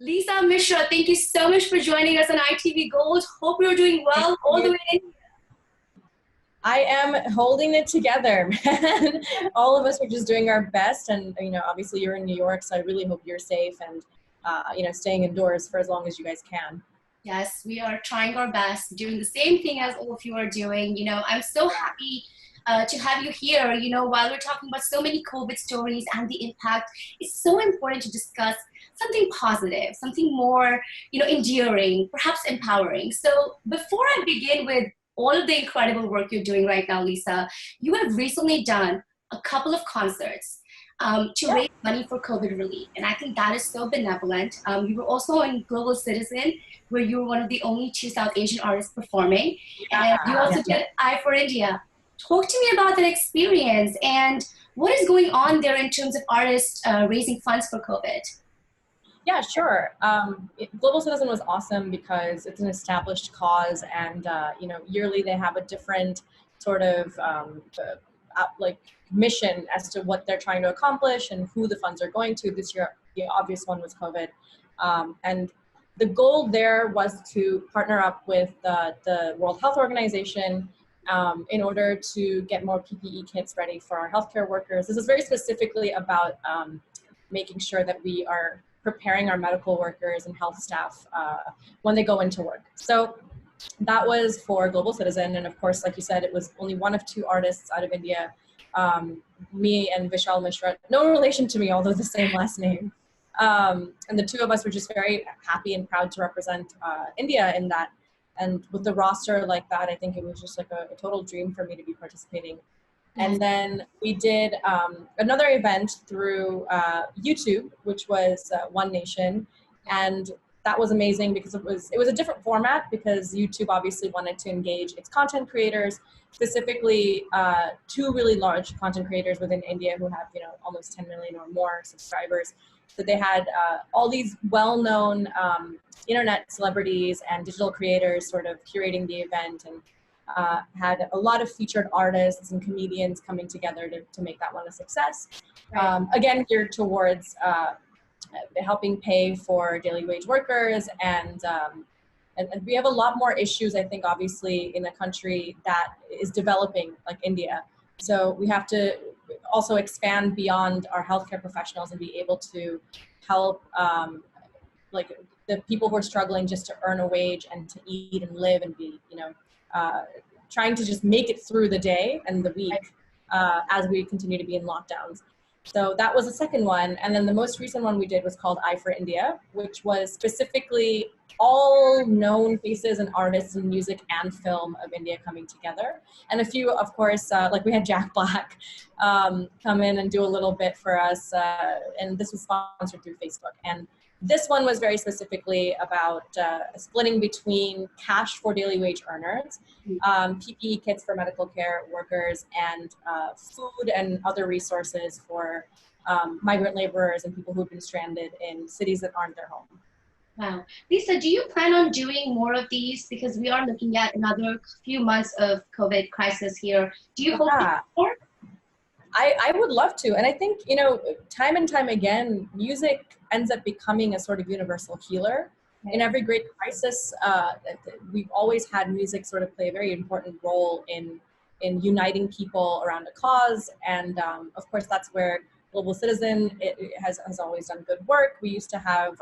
Lisa, Mishra, thank you so much for joining us on ITV Gold. Hope you're doing well all the way in. I am holding it together, man. All of us are just doing our best, and obviously you're in New York, so I really hope you're safe and staying indoors for as long as you guys can. Yes, we are trying our best, doing the same thing as all of you are doing. I'm so happy to have you here. While we're talking about so many COVID stories and the impact, it's so important to discuss something positive, something more, endearing, perhaps empowering. So before I begin with all of the incredible work you're doing right now, Lisa, you have recently done a couple of concerts to raise money for COVID relief. And I think that is so benevolent. You were also in Global Citizen, where you were one of the only two South Asian artists performing. And you also did I for India. Talk to me about that experience and what is going on there in terms of artists raising funds for COVID. Yeah, sure. Global Citizen was awesome because it's an established cause, and yearly they have a different sort of mission as to what they're trying to accomplish and who the funds are going to. This year, the obvious one was COVID, and the goal there was to partner up with the World Health Organization in order to get more PPE kits ready for our healthcare workers. This is very specifically about making sure that we are preparing our medical workers and health staff when they go into work. So that was for Global Citizen. And of course, like you said, it was only one of two artists out of India, me and Vishal Mishra, no relation to me, although the same last name. And the two of us were just very happy and proud to represent India in that. And with the roster like that, I think it was just like a total dream for me to be participating. And then we did another event through YouTube, which was One Nation, and that was amazing because it was a different format because YouTube obviously wanted to engage its content creators, specifically two really large content creators within India who have almost 10 million or more subscribers. So they had all these well-known internet celebrities and digital creators sort of curating the event, and had a lot of featured artists and comedians coming together to make that one a success. Right. Again, geared towards helping pay for daily wage workers, and we have a lot more issues, I think, obviously, in a country that is developing like India. So we have to also expand beyond our healthcare professionals and be able to help like the people who are struggling just to earn a wage and to eat and live and be, trying to just make it through the day and the week as we continue to be in lockdowns. So that was the second one. And then the most recent one we did was called I for India, which was specifically all known faces and artists in music and film of India coming together. And a few, of course, like we had Jack Black come in and do a little bit for us. And this was sponsored through Facebook. And this one was very specifically about splitting between cash for daily wage earners, PPE kits for medical care workers, and food and other resources for migrant laborers and people who've been stranded in cities that aren't their home. Wow. Lisa, do you plan on doing more of these? Because we are looking at another few months of COVID crisis here. Do you hope more? I would love to. And I think, time and time again, music ends up becoming a sort of universal healer. In every great crisis, we've always had music sort of play a very important role in uniting people around a cause. And of course, that's where Global Citizen has always done good work. We used to have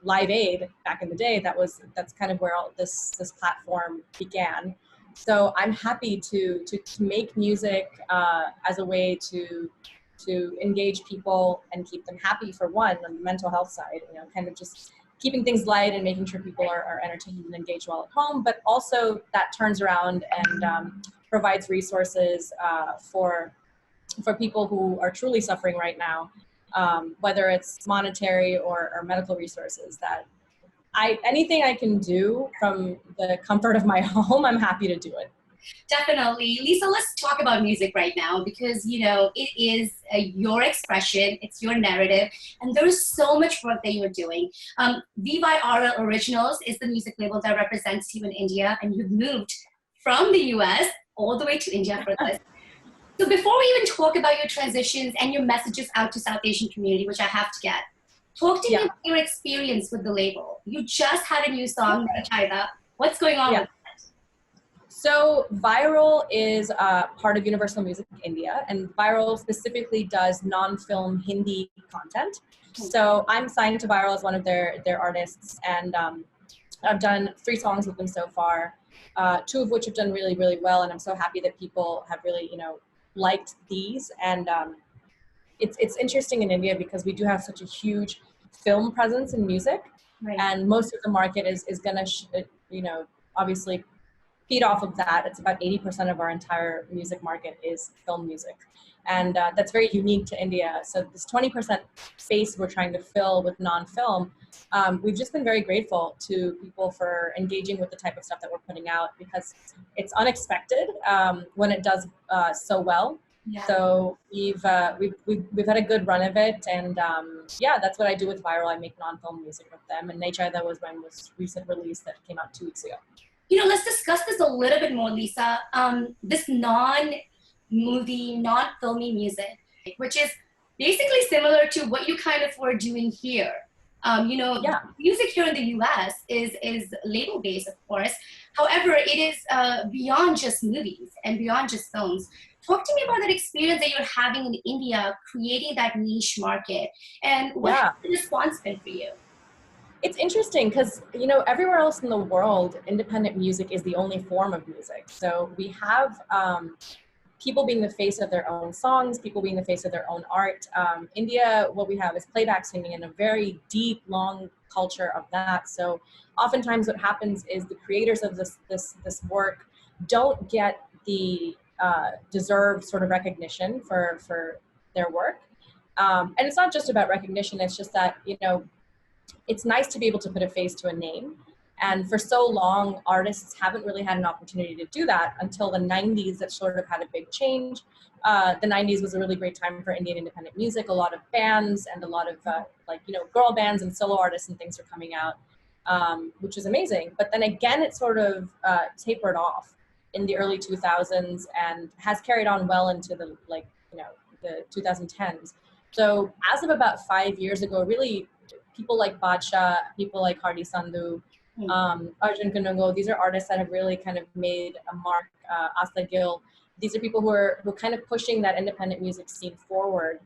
Live Aid back in the day. That's kind of where all this platform began. So I'm happy to make music as a way to engage people and keep them happy, for one, on the mental health side, kind of just keeping things light and making sure people are entertained and engaged while at home, but also that turns around and provides resources for people who are truly suffering right now, whether it's monetary or medical resources. That anything I can do from the comfort of my home, I'm happy to do it. Definitely. Lisa, let's talk about music right now because, it is your expression, it's your narrative, and there is so much work that you're doing. VYRL Originals is the music label that represents you in India, and you've moved from the US all the way to India for this. So before we even talk about your transitions and your messages out to South Asian community, which I have to get, Talk to me Yeah. about your experience with the label. You just had a new song, Chaida. What's going on Yeah. with that? So Viral is part of Universal Music India, and Viral specifically does non-film Hindi content. So I'm signed to Viral as one of their artists, and I've done 3 songs with them so far, 2 of which have done really, really well, and I'm so happy that people have really, liked these. And it's interesting in India because we do have such a huge film presence in music, Right. and most of the market is gonna, obviously feed off of that. It's about 80% of our entire music market is film music. And that's very unique to India. So this 20% space we're trying to fill with non-film, we've just been very grateful to people for engaging with the type of stuff that we're putting out, because it's unexpected when it does so well. Yeah. So we've had a good run of it, and yeah, that's what I do with Viral. I make non-film music with them, and Nature, that was my most recent release that came out 2 weeks ago. Let's discuss this a little bit more, Lisa. This non-movie, non-filmy music, which is basically similar to what you kind of were doing here. Yeah. Music here in the US is label-based, of course. However, it is beyond just movies and beyond just films. Talk to me about that experience that you're having in India, creating that niche market, and what has the response been for you? It's interesting because, everywhere else in the world, independent music is the only form of music. So we have people being the face of their own songs, people being the face of their own art. India, what we have is playback singing and a very deep, long culture of that. So oftentimes what happens is the creators of this work don't get the deserved sort of recognition for their work. And it's not just about recognition, it's just that, it's nice to be able to put a face to a name. And for so long, artists haven't really had an opportunity to do that until the 90s. That sort of had a big change. The 90s was a really great time for Indian independent music. A lot of bands and a lot of girl bands and solo artists and things are coming out, which is amazing. But then again, it sort of tapered off in the early 2000s and has carried on well into the 2010s. So as of about 5 years ago, really, people like Badsha, people like Hardy Sandhu, Arjun Kanungo, these are artists that have really kind of made a mark. Asta Gill, these are people who are kind of pushing that independent music scene forward,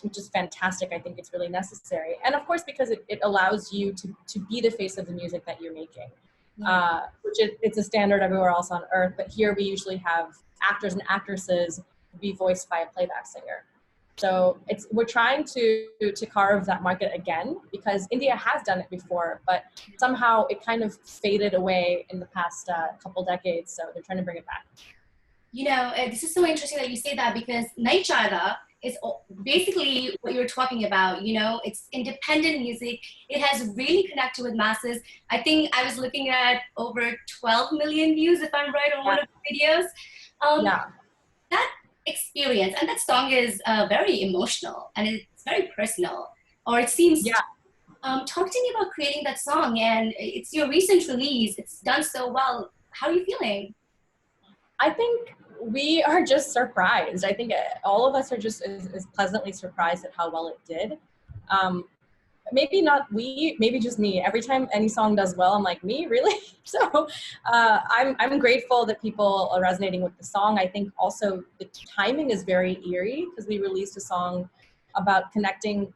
which is fantastic. I think it's really necessary. And of course, because it allows you to be the face of the music that you're making, it's a standard everywhere else on earth. But here we usually have actors and actresses be voiced by a playback singer. So we're trying to carve that market again, because India has done it before, but somehow it kind of faded away in the past couple decades. So they're trying to bring it back. This is so interesting that you say that, because Naichada is basically what you're talking about. It's independent music. It has really connected with masses. I think I was looking at over 12 million views, if I'm right, on one of the videos. That experience, and that song is very emotional and it's very personal, or it seems. Talk to me about creating that song, and it's your recent release. It's done so well. How are you feeling? I think we are just surprised. I think all of us are just as pleasantly surprised at how well it did. Maybe not we, maybe just me. Every time any song does well, I'm like, me, really? So I'm grateful that people are resonating with the song. I think also the timing is very eerie, because we released a song about connecting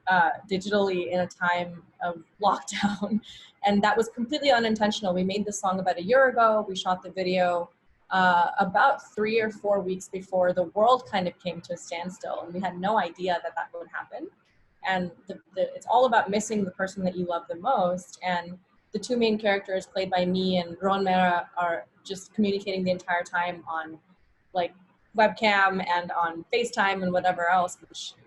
digitally in a time of lockdown. And that was completely unintentional. We made this song about a year ago. We shot the video about 3 or 4 weeks before the world kind of came to a standstill. And we had no idea that would happen. And it's all about missing the person that you love the most. And the 2 main characters, played by me and Rohan Mehra, are just communicating the entire time on webcam and on FaceTime and whatever else,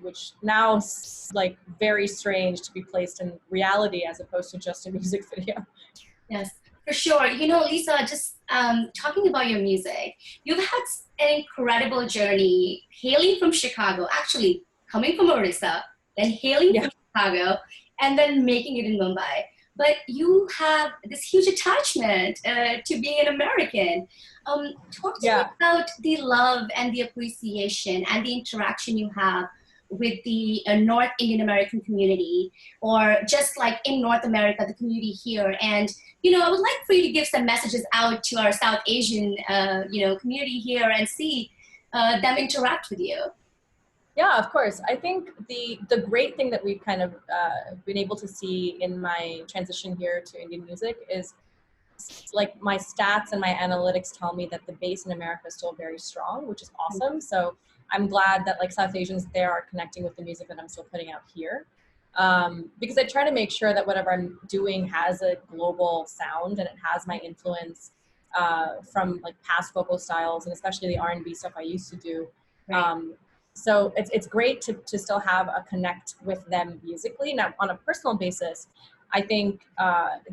which now is very strange to be placed in reality as opposed to just a music video. Yes, for sure. Lisa, just talking about your music, you've had an incredible journey, hailing from Chicago, actually coming from Orissa, then hailing from Chicago, and then making it in Mumbai. But you have this huge attachment to being an American. Talk to me about the love and the appreciation and the interaction you have with the North Indian American community, or just like in North America, the community here. And, I would like for you to give some messages out to our South Asian, community here and see them interact with you. Yeah, of course. I think the great thing that we've kind of been able to see in my transition here to Indian music is, like, my stats and my analytics tell me that the base in America is still very strong, which is awesome. So I'm glad that, like, South Asians there are connecting with the music that I'm still putting out here. Because I try to make sure that whatever I'm doing has a global sound and it has my influence from, like, past vocal styles, and especially the R&B stuff I used to do. Right. So it's great to still have a connect with them musically. Now, on a personal basis, I think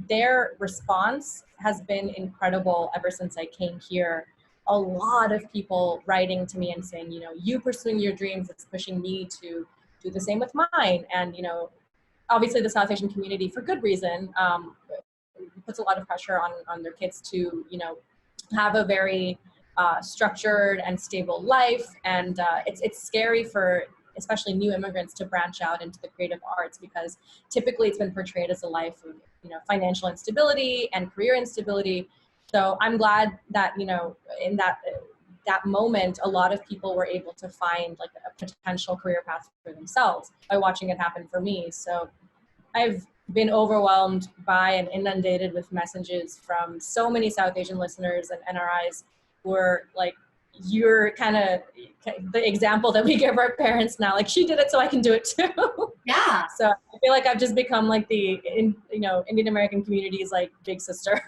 their response has been incredible ever since I came here. A lot of people writing to me and saying, you pursuing your dreams, it's pushing me to do the same with mine. And, obviously the South Asian community, for good reason, puts a lot of pressure on their kids to, have a very structured and stable life. And it's scary for especially new immigrants to branch out into the creative arts, because typically it's been portrayed as a life of, financial instability and career instability. So I'm glad that, in that moment, a lot of people were able to find, like, a potential career path for themselves by watching it happen for me. So I've been overwhelmed by and inundated with messages from so many South Asian listeners and NRIs who are like, you're kind of the example that we give our parents now. Like, she did it, so I can do it too. Yeah. So I feel like I've just become like the Indian American community's, like, big sister.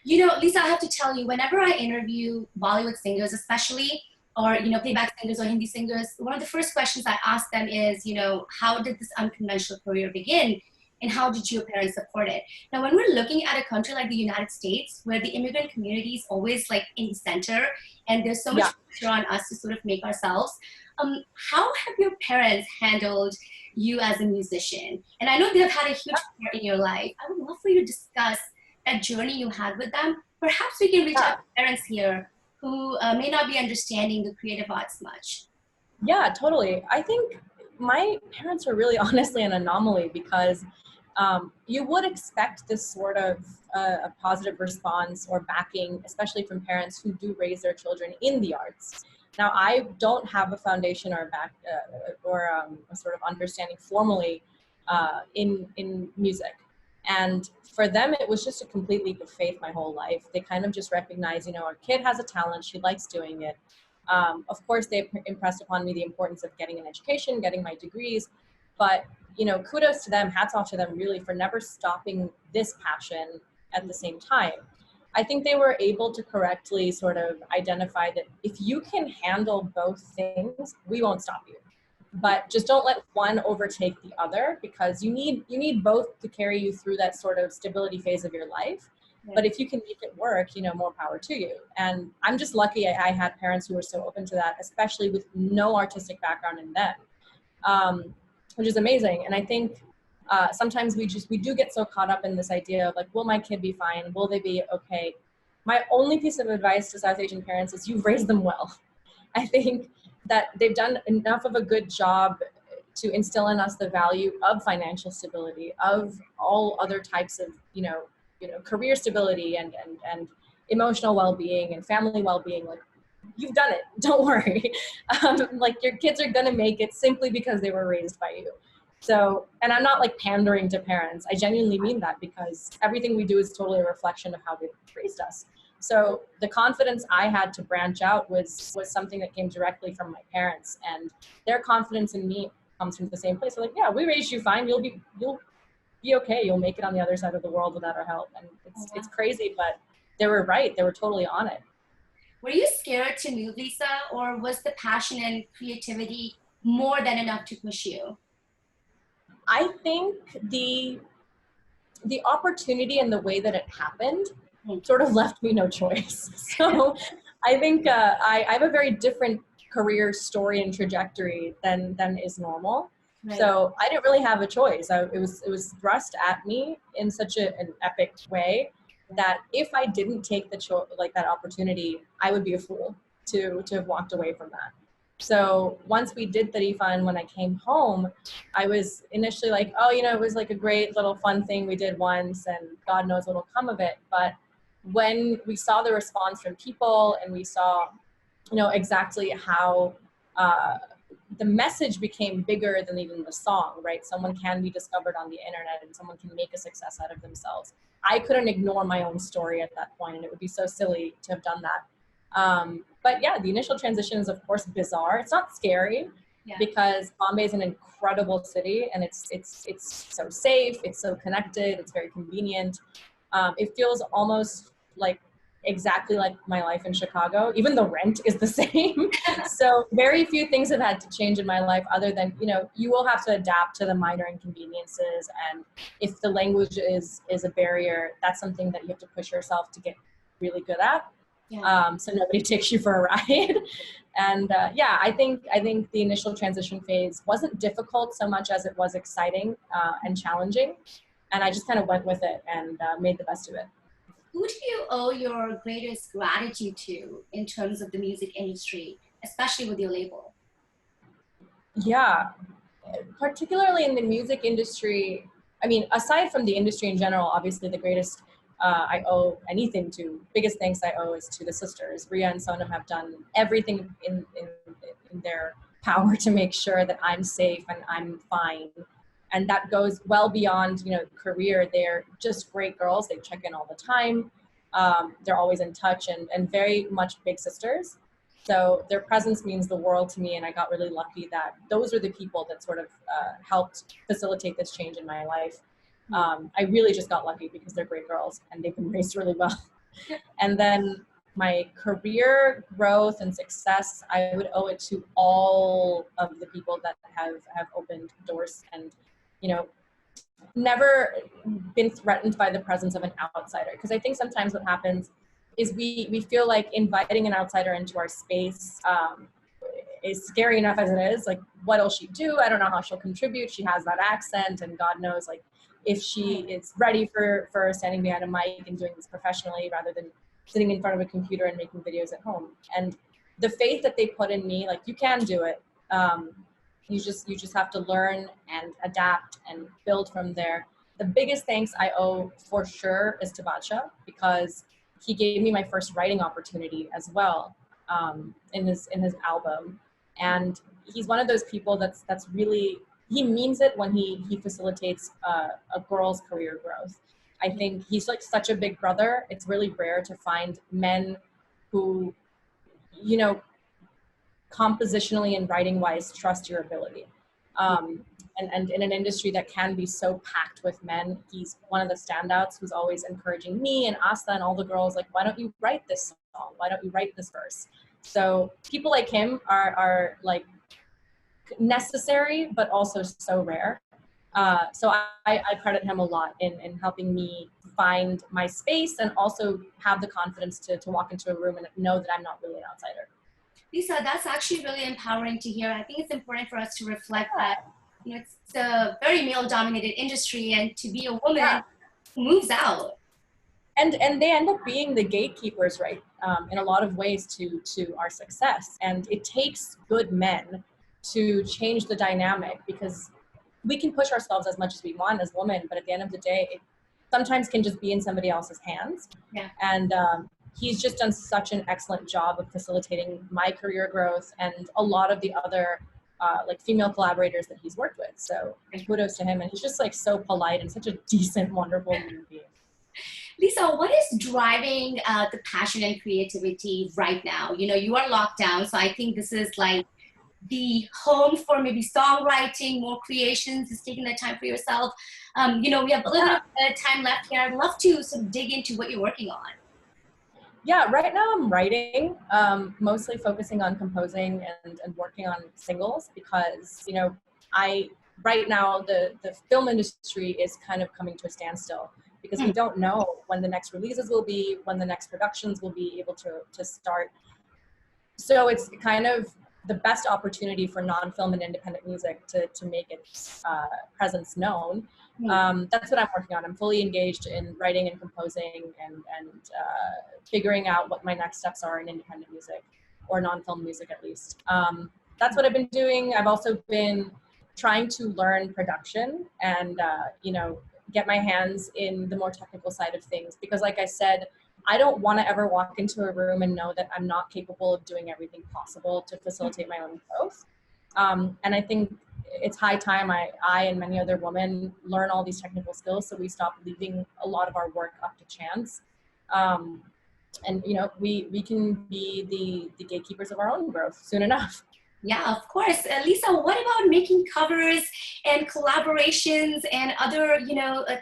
Lisa, I have to tell you, whenever I interview Bollywood singers, especially, or, playback singers or Hindi singers, one of the first questions I ask them is, how did this unconventional career begin? And how did your parents support it? Now, when we're looking at a country like the United States, where the immigrant community is always, like, in the center, and there's so much pressure on us to sort of make ourselves, how have your parents handled you as a musician? And I know they've had a huge part in your life. I would love for you to discuss that journey you had with them. Perhaps we can reach out to parents here who may not be understanding the creative arts much. Yeah, totally. I think my parents are really honestly an anomaly, because you would expect this sort of a positive response or backing, especially from parents who do raise their children in the arts. Now, I don't have a foundation or a sort of understanding formally in music. And for them, it was just a complete leap of faith my whole life. They kind of just recognize, our kid has a talent, she likes doing it. Of course, they impressed upon me the importance of getting an education, getting my degrees, but, kudos to them, hats off to them really for never stopping this passion at the same time. I think they were able to correctly sort of identify that if you can handle both things, we won't stop you. But just don't let one overtake the other, because you need both to carry you through that sort of stability phase of your life. Yeah. But if you can make it work, more power to you. And I'm just lucky I had parents who were so open to that, especially with no artistic background in them, which is amazing. And I think sometimes we do get so caught up in this idea of, like, will my kid be fine? Will they be okay? My only piece of advice to South Asian parents is you've raised them well. I think that they've done enough of a good job to instill in us the value of financial stability, of all other types of, career stability and emotional well-being and family well-being. Like, you've done it, don't worry. Like, your kids are gonna make it simply because they were raised by you. So, and I'm not, like, pandering to parents. I genuinely mean that, because everything we do is totally a reflection of how they raised us. So the confidence I had to branch out was something that came directly from my parents, and their confidence in me comes from the same place. They're like, yeah, we raised you fine. You'll be okay. You'll make it on the other side of the world without our help. And it's crazy, but they were right. They were totally on it. Were you scared to move, Lisa, or was the passion and creativity more than enough to push you? I think the opportunity and the way that it happened sort of left me no choice. So I think I have a very different career story and trajectory than is normal. Right. So I didn't really have a choice. It was thrust at me in such an epic way that if I didn't take that opportunity, I would be a fool to have walked away from that. So once we did Tarifa, when I came home, I was initially like, oh, you know, it was like a great little fun thing we did once and God knows what'll come of it. But when we saw the response from people and we saw, you know, exactly how the message became bigger than even the song, right? Someone can be discovered on the internet and someone can make a success out of themselves. I couldn't ignore my own story at that point, and it would be so silly to have done that. But yeah, the initial transition is of course bizarre. It's not scary because Bombay is an incredible city and it's so safe, it's so connected, it's very convenient. It feels almost like exactly like my life in Chicago, even though rent is the same. So very few things have had to change in my life other than, you know, you will have to adapt to the minor inconveniences. And if the language is a barrier, that's something that you have to push yourself to get really good at. So nobody takes you for a ride. And yeah, I think the initial transition phase wasn't difficult so much as it was exciting and challenging. And I just kind of went with it and made the best of it. Who do you owe your greatest gratitude to in terms of the music industry, especially with your label? Yeah, particularly in the music industry. I mean, aside from the industry in general, obviously the greatest I owe anything to, biggest thanks I owe is to the sisters. Ria and Sonam have done everything in their power to make sure that I'm safe and I'm fine. And that goes well beyond, you know, career. They're just great girls. They check in all the time. They're always in touch and very much big sisters. So their presence means the world to me, and I got really lucky that those are the people that sort of helped facilitate this change in my life. I really just got lucky because they're great girls and they've been raised really well. And then my career growth and success, I would owe it to all of the people that have opened doors and, you know, never been threatened by the presence of an outsider. Because I think sometimes what happens is we feel like inviting an outsider into our space is scary enough as it is. Like, what'll she do? I don't know how she'll contribute. She has that accent, and God knows, like, if she is ready for standing behind a mic and doing this professionally rather than sitting in front of a computer and making videos at home. And the faith that they put in me, like, you can do it. You just have to learn and adapt and build from there. The biggest thanks I owe for sure is to Bacha, because he gave me my first writing opportunity as well in his album. And he's one of those people that's really, he means it when he facilitates a girl's career growth. I think he's like such a big brother. It's really rare to find men who, you know, compositionally and writing wise trust your ability. And in an industry that can be so packed with men, he's one of the standouts who's always encouraging me and Asta and all the girls, like, why don't you write this song? Why don't you write this verse? So people like him are like necessary, but also so rare. So I credit him a lot in helping me find my space and also have the confidence to walk into a room and know that I'm not really an outsider. Lisa, that's actually really empowering to hear. I think it's important for us to reflect that, you know, it's a very male-dominated industry, and to be a woman who moves out. And they end up being the gatekeepers, right? In a lot of ways to our success. And it takes good men to change the dynamic, because we can push ourselves as much as we want as women, but at the end of the day, it sometimes can just be in somebody else's hands. And he's just done such an excellent job of facilitating my career growth and a lot of the other like female collaborators that he's worked with. So kudos to him. And he's just like so polite and such a decent, wonderful human being. Lisa, what is driving the passion and creativity right now? You know, you are locked down, so I think this is like the home for maybe songwriting, more creations, just taking that time for yourself. You know, we have a little bit of time left here. I'd love to sort of dig into what you're working on. Yeah, right now I'm writing, mostly focusing on composing and working on singles, because, you know, right now the film industry is kind of coming to a standstill, because we don't know when the next releases will be, when the next productions will be able to start. So it's kind of the best opportunity for non-film and independent music to make its presence known. That's what I'm working on. I'm fully engaged in writing and composing and figuring out what my next steps are in independent music, or non-film music at least. that's what I've been doing. I've also been trying to learn production and, you know, get my hands in the more technical side of things. Because like I said, I don't want to ever walk into a room and know that I'm not capable of doing everything possible to facilitate my own growth. And I think it's high time I and many other women learn all these technical skills so we stop leaving a lot of our work up to chance. And you know, we can be the gatekeepers of our own growth soon enough. Yeah, of course. Lisa, what about making covers and collaborations and other,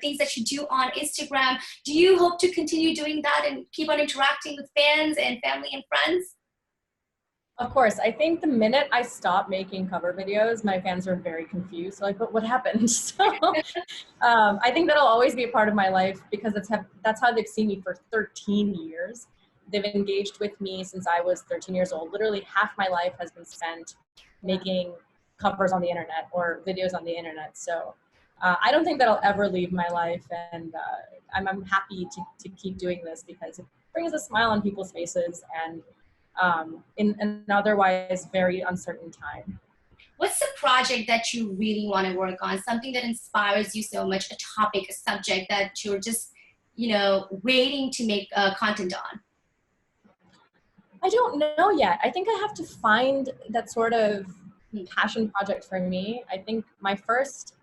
things that you do on Instagram? Do you hope to continue doing that and keep on interacting with fans and family and friends? Of course, I think the minute I stopped making cover videos, my fans are very confused. Like, but what happened? So I think that'll always be a part of my life because that's how they've seen me for 13 years. They've engaged with me since I was 13 years old. Literally half my life has been spent making covers on the internet or videos on the internet. So I don't think that'll ever leave my life. And I'm happy to keep doing this because it brings a smile on people's faces and in an otherwise very uncertain time. What's the project that you really want to work on? Something that inspires you so much, a topic, a subject that you're just, waiting to make content on? I don't know yet. I think I have to find that sort of passion project for me. I think my first,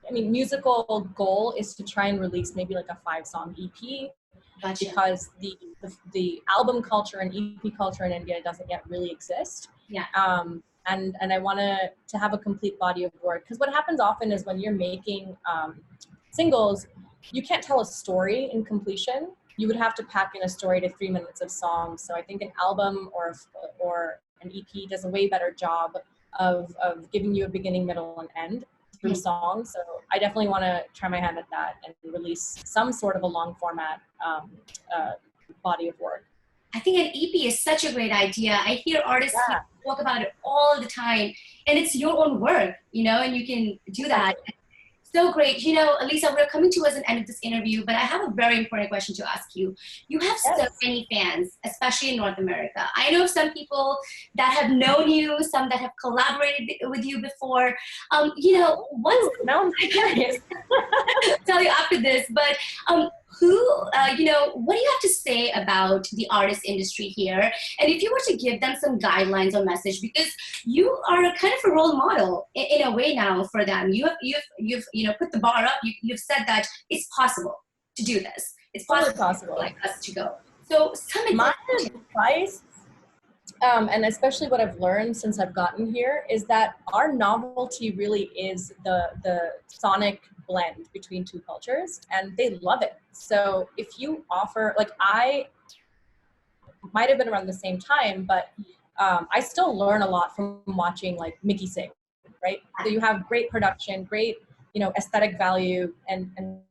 musical goal is to try and release maybe like a 5-song EP. Gotcha. Because the album culture and EP culture in India doesn't yet really exist. Yeah. And I want to have a complete body of work because what happens often is when you're making singles, you can't tell a story in completion. You would have to pack in a story to 3 minutes of songs. So I think an album or an EP does a way better job of giving you a beginning, middle, and end through songs. So I definitely want to try my hand at that and release some sort of a long format body of work. I think an EP is such a great idea. I hear artists talk about it all the time, and it's your own work, and you can do that. So great. Lisa, we're coming towards an end of this interview, but I have a very important question to ask you. You have so many fans, especially in North America. I know some people that have known you, some that have collaborated with you before. Now I'm curious. I'll tell you after this, but what do you have to say about the artist industry here? And if you were to give them some guidelines or message, because you are kind of a role model in a way now for them. You've put the bar up. You've said that it's possible to do this. It's possible like us to go. So my advice, and especially what I've learned since I've gotten here, is that our novelty really is the sonic blend between two cultures, and they love it. So if you offer, like I might have been around the same time, but I still learn a lot from watching like Mickey sing, right? So you have great production, great, aesthetic value and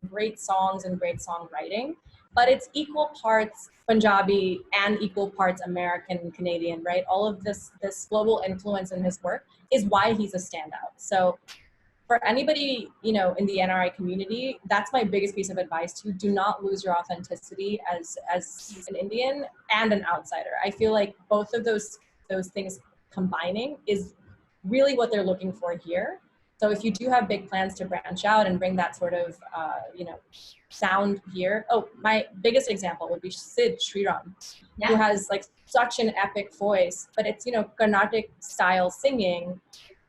great songs and great songwriting, but it's equal parts Punjabi and equal parts American, Canadian, right? All of this global influence in his work is why he's a standout. So for anybody, in the NRI community, that's my biggest piece of advice to do not lose your authenticity as an Indian and an outsider. I feel like both of those things combining is really what they're looking for here. So if you do have big plans to branch out and bring that sort of, sound here. Oh, my biggest example would be Sid Sriram, who has like such an epic voice, but it's, Carnatic style singing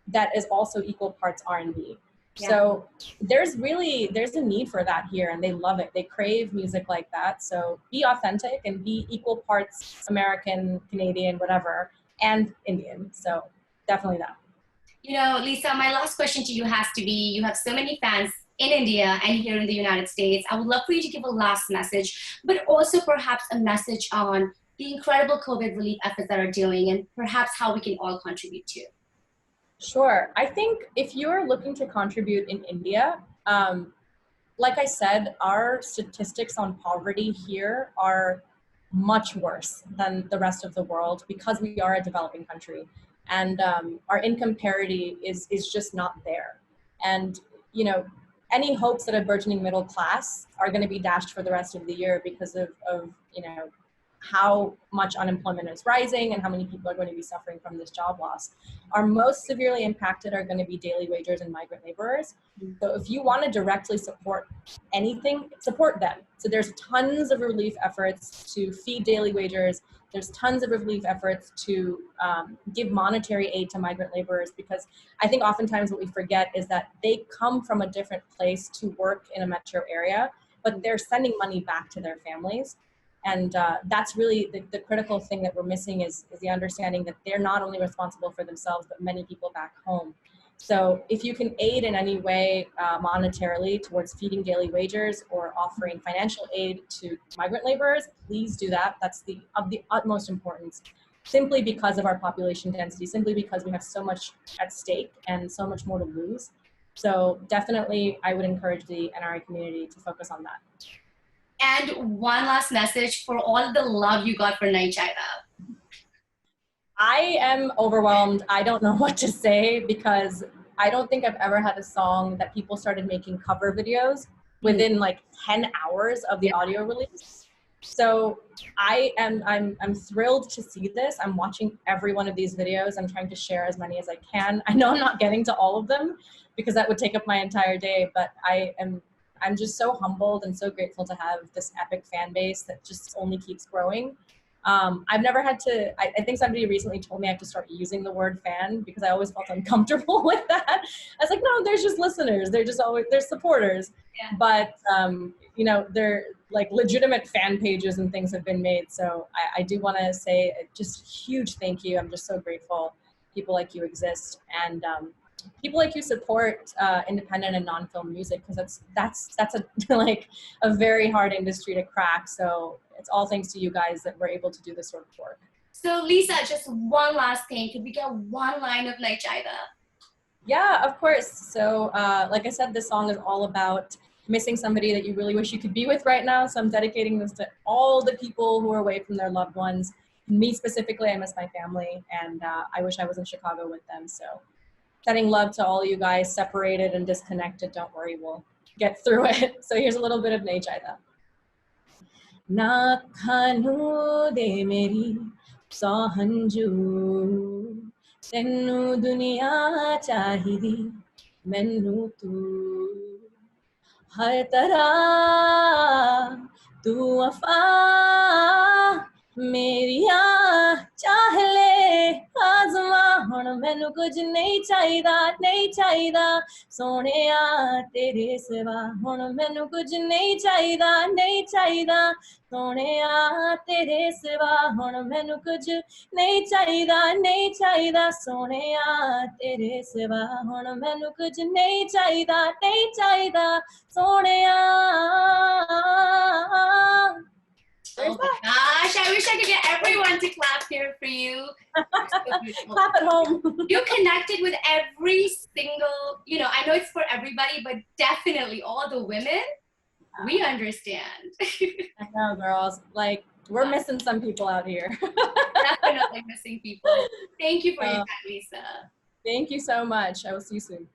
that is also equal parts R&B. So there's a need for that here and they love it. They crave music like that. So be authentic and be equal parts American, Canadian, whatever, and Indian. So definitely that. Lisa, my last question to you has to be, you have so many fans in India and here in the United States. I would love for you to give a last message, but also perhaps a message on the incredible COVID relief efforts that are doing and perhaps how we can all contribute to. Sure. I think if you're looking to contribute in India, like I said, our statistics on poverty here are much worse than the rest of the world because we are a developing country. And our income parity is just not there. And, any hopes that a burgeoning middle class are going to be dashed for the rest of the year because of how much unemployment is rising and how many people are going to be suffering from this job loss. Our most severely impacted are going to be daily wagers and migrant laborers. So if you want to directly support anything, support them. So there's tons of relief efforts to feed daily wagers. There's tons of relief efforts to give monetary aid to migrant laborers, because I think oftentimes what we forget is that they come from a different place to work in a metro area, but they're sending money back to their families. And that's really the critical thing that we're missing is the understanding that they're not only responsible for themselves, but many people back home. So if you can aid in any way monetarily towards feeding daily wagers or offering financial aid to migrant laborers, please do that. That's of the utmost importance, simply because of our population density, simply because we have so much at stake and so much more to lose. So definitely, I would encourage the NRI community to focus on that. And one last message for all the love you got for Nahi Chaida. I am overwhelmed. I don't know what to say, because I don't think I've ever had a song that people started making cover videos within like 10 hours of the audio release. So I'm thrilled to see this. I'm watching every one of these videos. I'm trying to share as many as I can. I know I'm not getting to all of them because that would take up my entire day, but I'm just so humbled and so grateful to have this epic fan base that just only keeps growing. I've never had to, I think somebody recently told me I have to start using the word fan because I always felt uncomfortable with that. I was like, no, there's just listeners. They're just always, they're supporters. Yeah. But, you know, they're like legitimate fan pages and things have been made. So I do want to say just huge thank you. I'm just so grateful people like you exist. And people like you support independent and non-film music, because that's a like a very hard industry to crack. So it's all thanks to you guys that we're able to do this sort of work. So Lisa, just one last thing. Could we get one line of Nahi Chaida? Yeah, of course. So like I said, this song is all about missing somebody that you really wish you could be with right now. So I'm dedicating this to all the people who are away from their loved ones. Me specifically, I miss my family, and I wish I was in Chicago with them. So sending love to all you guys separated and disconnected. Don't worry, we'll get through it. So here's a little bit of Nahi Chaida. Na khanu de meri sahanju tenu duniya chahidi mainu tu har tarah tu wafa मेरिया चाह ले आजमा हुण मैनू कुछ नहीं चाहिदा सोहणिया तेरे सिवा हुण मैनू कुछ नहीं चाहिदा सोहणिया तेरे सिवा हुण मैनू कुछ नहीं चाहिदा सोहणिया तेरे सिवा हुण मैनू कुछ नहीं चाहिदा सोहणिया. Oh my gosh, I wish I could get everyone to clap here for you. So clap at home. You connected with every single, you know, I know it's for everybody, but definitely all the women, we understand. I know, girls. Like, we're missing some people out here. Definitely missing people. Thank you for your time, Lisa. Thank you so much. I will see you soon.